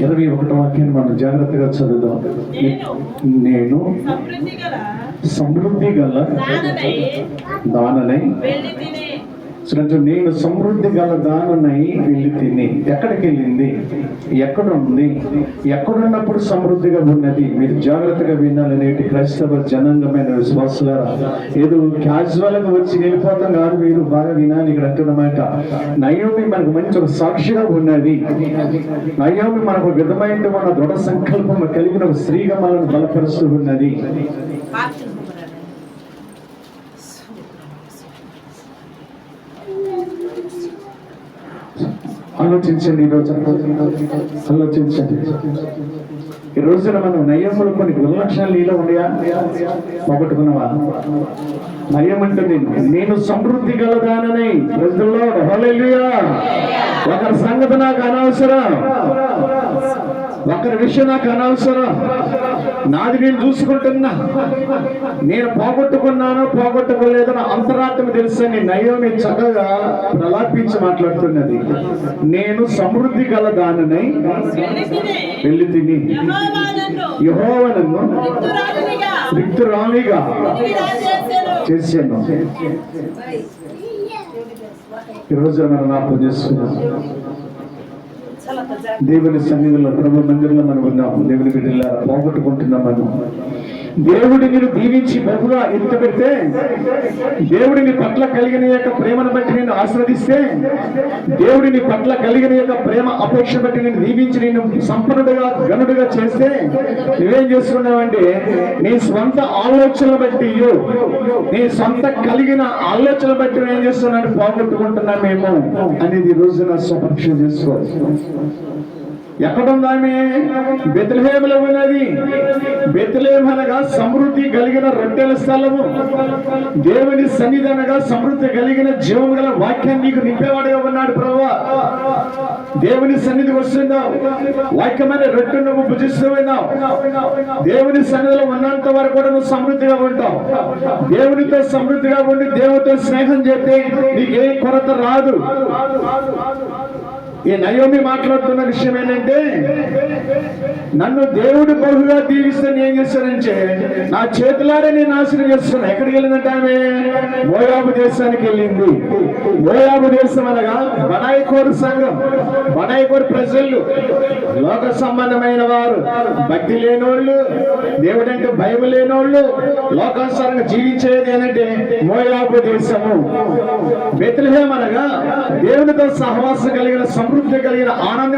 21వ వాక్యాన్ని మనం జాగ్రత్తగా చదువుదాం. నేను సమృద్ధి గల దాననై నేను సమృద్ధి గల దాననై వెళ్ళి తిని. ఎక్కడికి వెళ్ళింది? ఎక్కడ ఉంది? ఎక్కడున్నప్పుడు సమృద్ధిగా ఉన్నది? మీరు జాగ్రత్తగా వినాలి. నేటి క్రైస్తవ జనాంగమైన విశ్వాసులారా, ఏదో క్యాజువల్గా వచ్చి వెళ్ళిపోతాం కాదు, మీరు బాగా వినాలి. ఇక్కడ అంటున్నమాట, నయోమి మనకు మంచి ఒక సాక్షిగా ఉన్నది. నయోమి మనకు విధమైన మన దృఢ సంకల్పం కలిగిన ఒక స్త్రీగా మనల్ని బలపరుస్తూ ఉన్నది. ఆలోచించండి. ఈ రోజున మనం నయములు కొన్ని గుణలక్షణాలు నీలో ఉన్నాయా? పోగొట్టుకున్నావా? నయం అంటే నేను సమృద్ధి గలదానని ప్రజల్లో ఒకరి సంగతి నాకు అనవసరం, ఒకరి విషయం నాకు అనవసరం, నాది నేను చూసుకుంటున్నా. నేను పోగొట్టుకున్నానో పోగొట్టుకోలేదో నా అంతరాత్మ తెలుసని నయోమి చక్కగా ప్రలాపించి మాట్లాడుతున్నది. నేను సమృద్ధి గల దాననై వెళ్ళి తిని యెహోవా నన్ను రిక్తురాలిగా చేశాను. ఈరోజు మనం జ్ఞాపకం చేసుకున్నాం. దేవుని సన్నిధిలో ప్రభు మందిరంలో మనం ఉన్నాం. దేవుని బిడ్డలారా, పోగొట్టుకుంటున్నాం మనం. దేవుడి నేను దీవించి బహుగా ఎత్తుపెడితే, దేవుడిని పట్ల కలిగిన యొక్క ప్రేమను బట్టి నేను ఆస్వాదిస్తే, దేవుడిని పట్ల కలిగిన యొక్క ప్రేమ అపేక్ష బట్టి నేను దీవించి నేను సంపన్నుడుగా గనుడుగా చేస్తే, నువ్వేం చేసుకున్నావంటే నీ స్వంత ఆలోచనలు బట్టి, నీ సొంత కలిగిన ఆలోచనలు బట్టి నేను చేస్తున్నాను పోగొట్టుకుంటున్నామేమో అనేది ఈ రోజున స్వపరీక్ష చేసుకోవాలి. ఎక్కడుందామే? బెత్లెహేములో ఉన్నది. బెత్లెహేము అనగా సమృద్ధి కలిగిన రొట్టెల స్థలము. దేవుని సన్నిధి అనగా సమృద్ధి కలిగిన జీవం గల వాక్యాన్ని నీకు నింపేవాడుగా ఉన్నాడు ప్రభువా. దేవుని సన్నిధి వస్తున్నావు, వాక్యమైన రొట్టె నువ్వు భుజిస్తూ ఉన్నావు. దేవుని సన్నిధిలో ఉన్నంత వరకు కూడా నువ్వు సమృద్ధిగా ఉంటావు. దేవునితో సమృద్ధిగా ఉండి దేవునితో స్నేహం చేస్తే నీకే కొరత రాదు. ఈ నయోమి మాట్లాడుతున్న విషయం ఏంటంటే, నన్ను దేవుడు బహుగా దీవిస్తే నేను చేస్తానంటే నా చేతులారే నేను నాశనం చేస్తున్నా. ఎక్కడికి వెళ్ళిందంటే ఆమె మోయాబు దేశానికి వెళ్ళింది. మోయాబు దేశం అనగా బనాయికోరు సంఘం, బనాయికోరు ప్రజలు, లోక సంబంధమైన వారు, భక్తి లేనోళ్ళు, దేవుడంటే భయం లేనోళ్ళు, లోకానుసారంగా జీవించేది ఏంటంటే మోయాబు దేశము. బెత్లెహేము అనగా దేవునితో సహవాసం కలిగిన సమృద్ధి కలిగిన ఆనంద